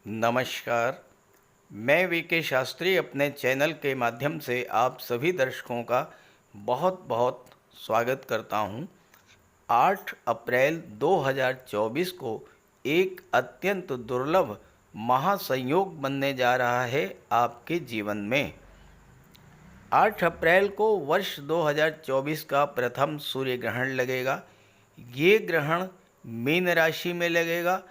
नमस्कार। मैं वीके शास्त्री अपने चैनल के माध्यम से आप सभी दर्शकों का बहुत बहुत स्वागत करता हूं। 8 अप्रैल 2024 को एक अत्यंत दुर्लभ महासंयोग बनने जा रहा है आपके जीवन में। 8 अप्रैल को वर्ष 2024 का प्रथम सूर्य ग्रहण लगेगा। ये ग्रहण मीन राशि में लगेगा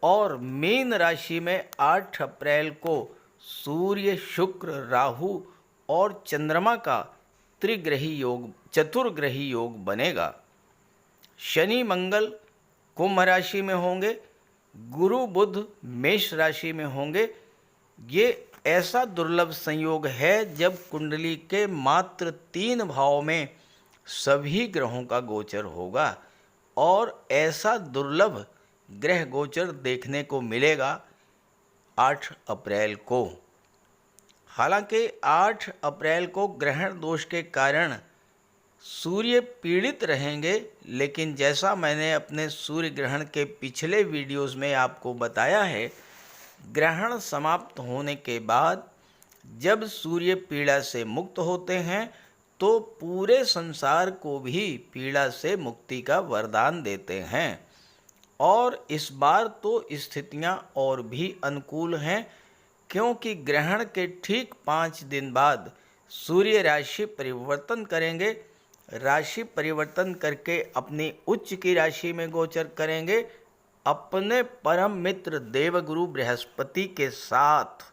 और मीन राशि में 8 अप्रैल को सूर्य, शुक्र, राहु और चंद्रमा का त्रिग्रही योग, चतुर्ग्रही योग बनेगा। शनि मंगल कुंभ राशि में होंगे, गुरु बुध मेष राशि में होंगे। ये ऐसा दुर्लभ संयोग है जब कुंडली के मात्र 3 भाव में सभी ग्रहों का गोचर होगा और ऐसा दुर्लभ ग्रह गोचर देखने को मिलेगा 8 अप्रैल को। हालांकि 8 अप्रैल को ग्रहण दोष के कारण सूर्य पीड़ित रहेंगे, लेकिन जैसा मैंने अपने सूर्य ग्रहण के पिछले वीडियोस में आपको बताया है, ग्रहण समाप्त होने के बाद जब सूर्य पीड़ा से मुक्त होते हैं तो पूरे संसार को भी पीड़ा से मुक्ति का वरदान देते हैं। और इस बार तो स्थितियां और भी अनुकूल हैं, क्योंकि ग्रहण के ठीक 5 दिन बाद सूर्य राशि परिवर्तन करेंगे। राशि परिवर्तन करके अपनी उच्च की राशि में गोचर करेंगे अपने परम मित्र देवगुरु बृहस्पति के साथ।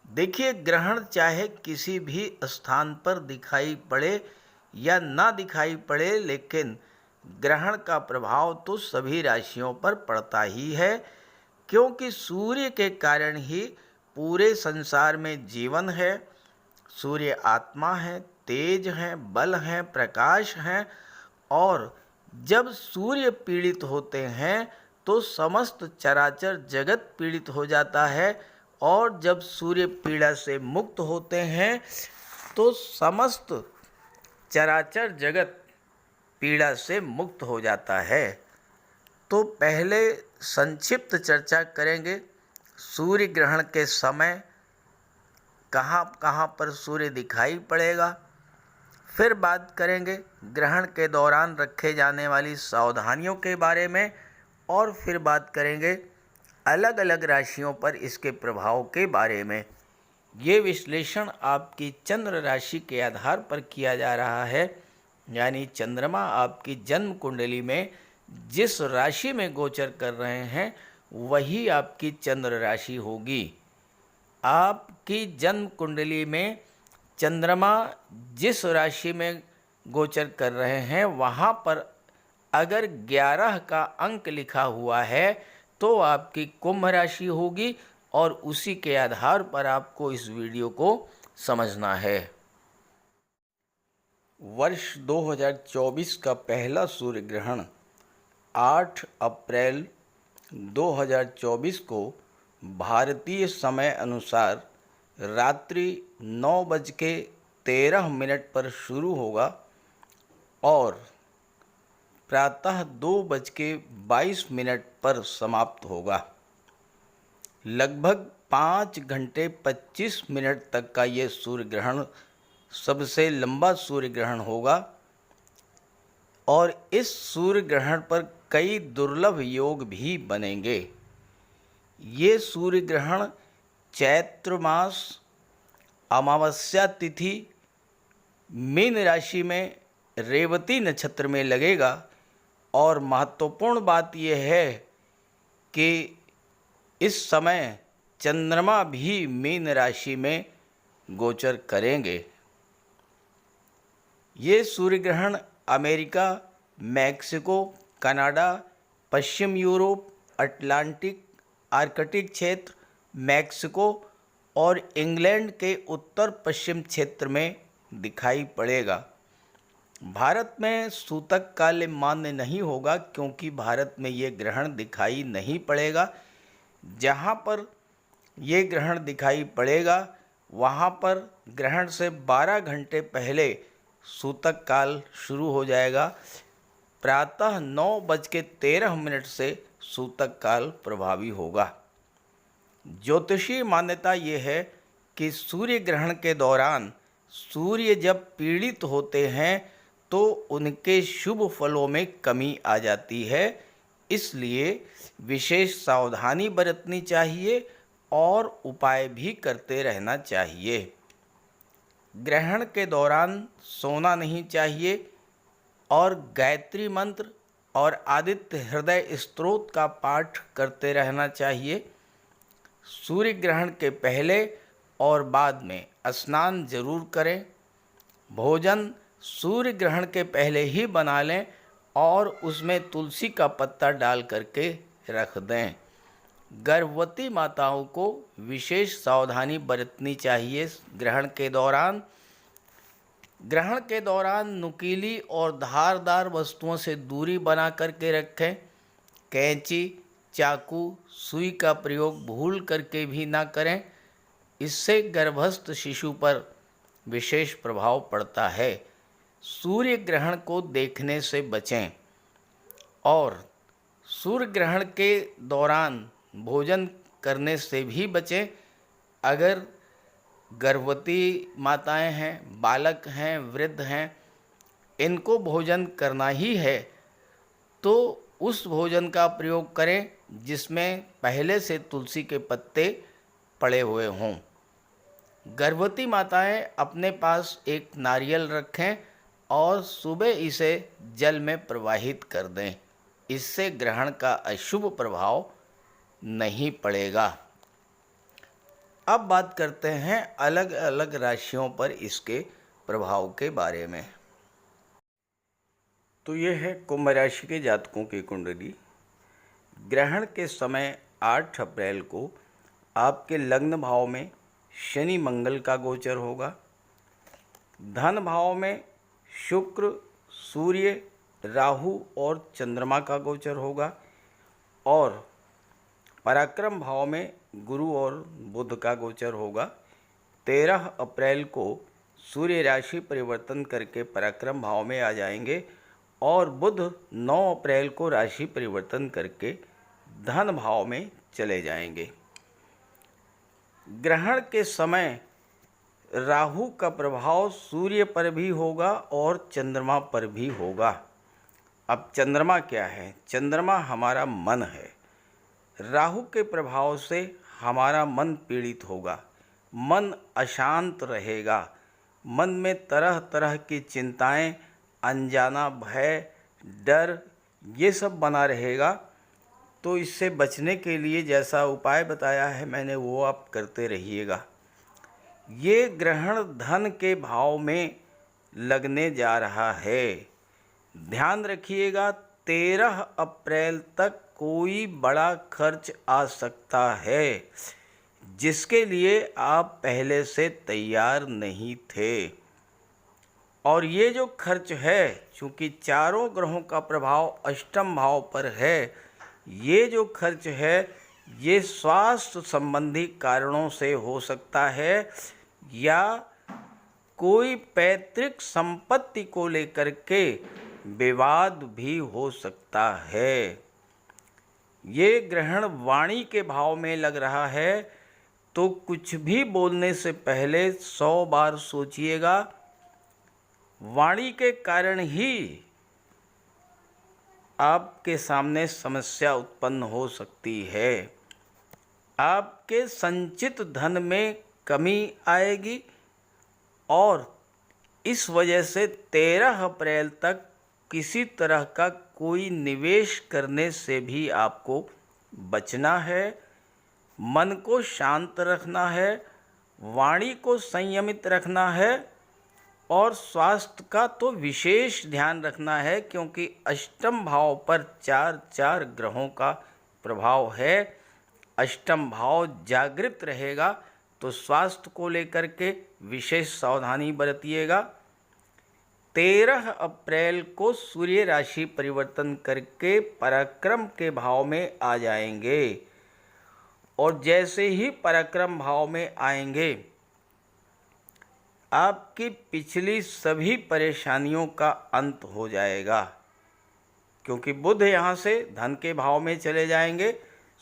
देखिए, ग्रहण चाहे किसी भी स्थान पर दिखाई पड़े या ना दिखाई पड़े, लेकिन ग्रहण का प्रभाव तो सभी राशियों पर पड़ता ही है, क्योंकि सूर्य के कारण ही पूरे संसार में जीवन है। सूर्य आत्मा है, तेज है, बल है, प्रकाश है। और जब सूर्य पीड़ित होते हैं तो समस्त चराचर जगत पीड़ित हो जाता है, और जब सूर्य पीड़ा से मुक्त होते हैं तो समस्त चराचर जगत पीड़ा से मुक्त हो जाता है। तो पहले संक्षिप्त चर्चा करेंगे सूर्य ग्रहण के समय कहाँ कहाँ पर सूर्य दिखाई पड़ेगा। फिर बात करेंगे ग्रहण के दौरान रखे जाने वाली सावधानियों के बारे में, और फिर बात करेंगे अलग अलग राशियों पर इसके प्रभाव के बारे में। ये विश्लेषण आपकी चंद्र राशि के आधार पर किया जा रहा है, यानी चंद्रमा आपकी जन्म कुंडली में जिस राशि में गोचर कर रहे हैं वही आपकी चंद्र राशि होगी। आपकी जन्म कुंडली में चंद्रमा जिस राशि में गोचर कर रहे हैं वहाँ पर अगर 11 का अंक लिखा हुआ है तो आपकी कुंभ राशि होगी, और उसी के आधार पर आपको इस वीडियो को समझना है। वर्ष 2024 का पहला सूर्य ग्रहण 8 अप्रैल 2024 को भारतीय समय अनुसार रात्रि 9:13 पर शुरू होगा और प्रातः 2:22 पर समाप्त होगा। लगभग 5 घंटे 25 मिनट तक का ये सूर्य ग्रहण सबसे लंबा सूर्य ग्रहण होगा, और इस सूर्य ग्रहण पर कई दुर्लभ योग भी बनेंगे। ये सूर्य ग्रहण चैत्र मास अमावस्या तिथि मीन राशि में रेवती नक्षत्र में लगेगा। और महत्वपूर्ण बात यह है कि इस समय चंद्रमा भी मीन राशि में गोचर करेंगे। ये सूर्य ग्रहण अमेरिका, मैक्सिको, कनाडा, पश्चिम यूरोप, अटलांटिक, आर्कटिक क्षेत्र, मैक्सिको और इंग्लैंड के उत्तर पश्चिम क्षेत्र में दिखाई पड़ेगा। भारत में सूतक काल मान्य नहीं होगा, क्योंकि भारत में ये ग्रहण दिखाई नहीं पड़ेगा। जहाँ पर ये ग्रहण दिखाई पड़ेगा वहाँ पर ग्रहण से 12 घंटे पहले सूतक काल शुरू हो जाएगा। प्रातः 9:13 से सूतक काल प्रभावी होगा। ज्योतिषीय मान्यता ये है कि सूर्य ग्रहण के दौरान सूर्य जब पीड़ित होते हैं तो उनके शुभ फलों में कमी आ जाती है, इसलिए विशेष सावधानी बरतनी चाहिए और उपाय भी करते रहना चाहिए। ग्रहण के दौरान सोना नहीं चाहिए और गायत्री मंत्र और आदित्य हृदय स्तोत्र का पाठ करते रहना चाहिए। सूर्य ग्रहण के पहले और बाद में स्नान जरूर करें। भोजन सूर्य ग्रहण के पहले ही बना लें और उसमें तुलसी का पत्ता डाल करके रख दें। गर्भवती माताओं को विशेष सावधानी बरतनी चाहिए ग्रहण के दौरान। ग्रहण के दौरान नुकीली और धारदार वस्तुओं से दूरी बना करके रखें। कैंची, चाकू, सुई का प्रयोग भूल करके भी ना करें, इससे गर्भस्थ शिशु पर विशेष प्रभाव पड़ता है। सूर्य ग्रहण को देखने से बचें और सूर्य ग्रहण के दौरान भोजन करने से भी बचें। अगर गर्भवती माताएं हैं, बालक हैं, वृद्ध हैं, इनको भोजन करना ही है तो उस भोजन का प्रयोग करें जिसमें पहले से तुलसी के पत्ते पड़े हुए हों। गर्भवती माताएं अपने पास एक नारियल रखें और सुबह इसे जल में प्रवाहित कर दें, इससे ग्रहण का अशुभ प्रभाव नहीं पड़ेगा। अब बात करते हैं अलग अलग राशियों पर इसके प्रभाव के बारे में। तो ये है कुंभ राशि के जातकों की कुंडली। ग्रहण के समय 8 अप्रैल को आपके लग्न भाव में शनि मंगल का गोचर होगा। धन भाव में शुक्र, सूर्य, राहु और चंद्रमा का गोचर होगा और पराक्रम भाव में गुरु और बुध का गोचर होगा। 13 अप्रैल को सूर्य राशि परिवर्तन करके पराक्रम भाव में आ जाएंगे और बुध 9 अप्रैल को राशि परिवर्तन करके धन भाव में चले जाएंगे। ग्रहण के समय राहु का प्रभाव सूर्य पर भी होगा और चंद्रमा पर भी होगा। अब चंद्रमा क्या है? चंद्रमा हमारा मन है। राहु के प्रभाव से हमारा मन पीड़ित होगा, मन अशांत रहेगा, मन में तरह तरह की चिंताएं, अनजाना भय, डर, ये सब बना रहेगा। तो इससे बचने के लिए जैसा उपाय बताया है मैंने वो आप करते रहिएगा। ये ग्रहण धन के भाव में लगने जा रहा है। ध्यान रखिएगा 13 अप्रैल तक कोई बड़ा खर्च आ सकता है जिसके लिए आप पहले से तैयार नहीं थे। और ये जो खर्च है, चूँकि चारों ग्रहों का प्रभाव अष्टम भाव पर है, ये जो खर्च है ये स्वास्थ्य संबंधी कारणों से हो सकता है या कोई पैतृक संपत्ति को लेकर के विवाद भी हो सकता है। ये ग्रहण वाणी के भाव में लग रहा है तो कुछ भी बोलने से पहले 100 बार सोचिएगा। वाणी के कारण ही आपके सामने समस्या उत्पन्न हो सकती है। आपके संचित धन में कमी आएगी और इस वजह से 13 अप्रैल तक किसी तरह का कोई निवेश करने से भी आपको बचना है। मन को शांत रखना है, वाणी को संयमित रखना है और स्वास्थ्य का तो विशेष ध्यान रखना है क्योंकि अष्टम भाव पर 4 ग्रहों का प्रभाव है। अष्टम भाव जागृत रहेगा तो स्वास्थ्य को लेकर के विशेष सावधानी बरतिएगा। 13 अप्रैल को सूर्य राशि परिवर्तन करके पराक्रम के भाव में आ जाएंगे और जैसे ही पराक्रम भाव में आएंगे आपकी पिछली सभी परेशानियों का अंत हो जाएगा क्योंकि बुध यहाँ से धन के भाव में चले जाएंगे,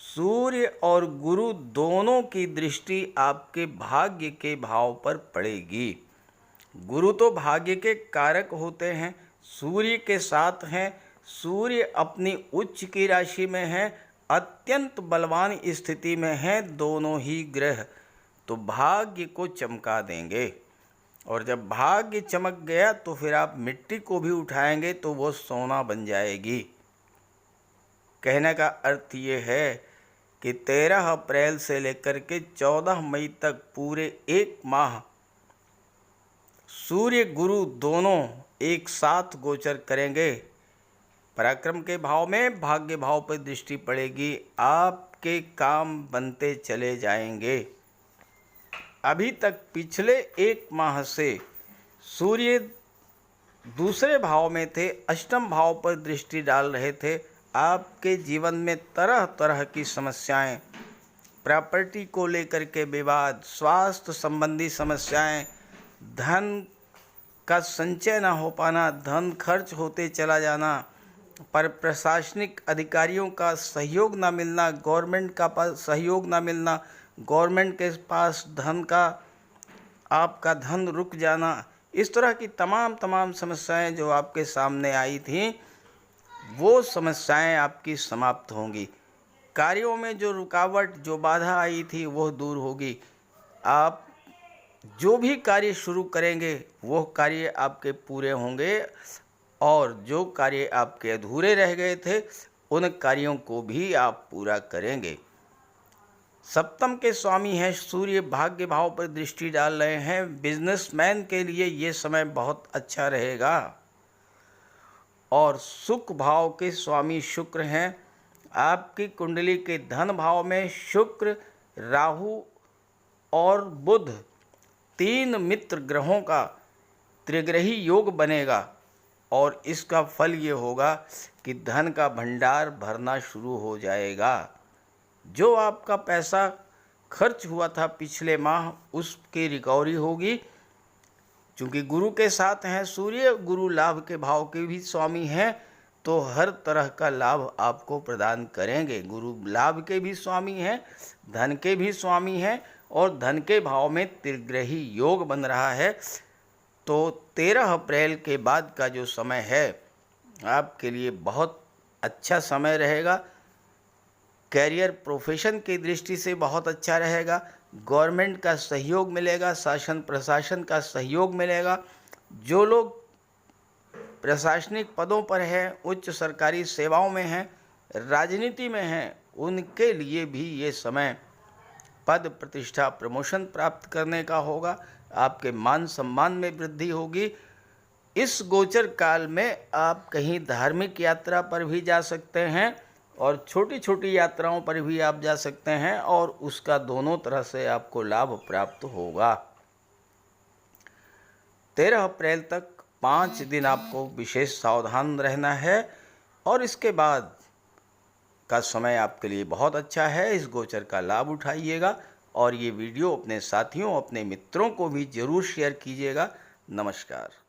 सूर्य और गुरु दोनों की दृष्टि आपके भाग्य के भाव पर पड़ेगी। गुरु तो भाग्य के कारक होते हैं, सूर्य के साथ हैं। सूर्य अपनी उच्च की राशि में है, अत्यंत बलवान स्थिति में है दोनों ही ग्रह, तो भाग्य को चमका देंगे। और जब भाग्य चमक गया तो फिर आप मिट्टी को भी उठाएंगे तो वो सोना बन जाएगी। कहने का अर्थ ये है कि 13 अप्रैल से लेकर के 14 मई तक पूरे एक माह सूर्य गुरु दोनों एक साथ गोचर करेंगे। पराक्रम के भाव में भाग्य भाव पर दृष्टि पड़ेगी, आपके काम बनते चले जाएंगे। अभी तक पिछले एक माह से सूर्य दूसरे भाव में थे, अष्टम भाव पर दृष्टि डाल रहे थे। आपके जीवन में तरह तरह की समस्याएं, प्रॉपर्टी को लेकर के विवाद, स्वास्थ्य संबंधी समस्याएं, धन का संचय न हो पाना, धन खर्च होते चला जाना, पर प्रशासनिक अधिकारियों का सहयोग न मिलना, गवर्नमेंट का सहयोग न मिलना, गवर्नमेंट के पास धन का आपका धन रुक जाना, इस तरह की तमाम समस्याएं जो आपके सामने आई थीं, वो समस्याएं आपकी समाप्त होंगी। कार्यों में जो रुकावट, जो बाधा आई थी, वो दूर होगी। आप जो भी कार्य शुरू करेंगे वो कार्य आपके पूरे होंगे, और जो कार्य आपके अधूरे रह गए थे उन कार्यों को भी आप पूरा करेंगे। सप्तम के स्वामी हैं सूर्य, भाग्य भाव पर दृष्टि डाल रहे हैं। बिजनेसमैन के लिए ये समय बहुत अच्छा रहेगा। और सुख भाव के स्वामी शुक्र हैं। आपकी कुंडली के धन भाव में शुक्र, राहु और बुध 3 मित्र ग्रहों का त्रिग्रही योग बनेगा, और इसका फल ये होगा कि धन का भंडार भरना शुरू हो जाएगा। जो आपका पैसा खर्च हुआ था पिछले माह, उसकी रिकवरी होगी। चूँकि गुरु के साथ हैं सूर्य, गुरु लाभ के भाव के भी स्वामी हैं, तो हर तरह का लाभ आपको प्रदान करेंगे। गुरु लाभ के भी स्वामी हैं, धन के भी स्वामी हैं, और धन के भाव में त्रिग्रही योग बन रहा है। तो 13 अप्रैल के बाद का जो समय है आपके लिए बहुत अच्छा समय रहेगा। कैरियर प्रोफेशन की दृष्टि से बहुत अच्छा रहेगा। गवर्नमेंट का सहयोग मिलेगा, शासन प्रशासन का सहयोग मिलेगा। जो लोग प्रशासनिक पदों पर हैं, उच्च सरकारी सेवाओं में हैं, राजनीति में हैं, उनके लिए भी ये समय पद प्रतिष्ठा प्रमोशन प्राप्त करने का होगा। आपके मान सम्मान में वृद्धि होगी। इस गोचर काल में आप कहीं धार्मिक यात्रा पर भी जा सकते हैं, और छोटी छोटी यात्राओं पर भी आप जा सकते हैं, और उसका दोनों तरह से आपको लाभ प्राप्त होगा। 13 अप्रैल तक 5 दिन आपको विशेष सावधान रहना है, और इसके बाद का समय आपके लिए बहुत अच्छा है। इस गोचर का लाभ उठाइएगा, और ये वीडियो अपने साथियों, अपने मित्रों को भी ज़रूर शेयर कीजिएगा। नमस्कार।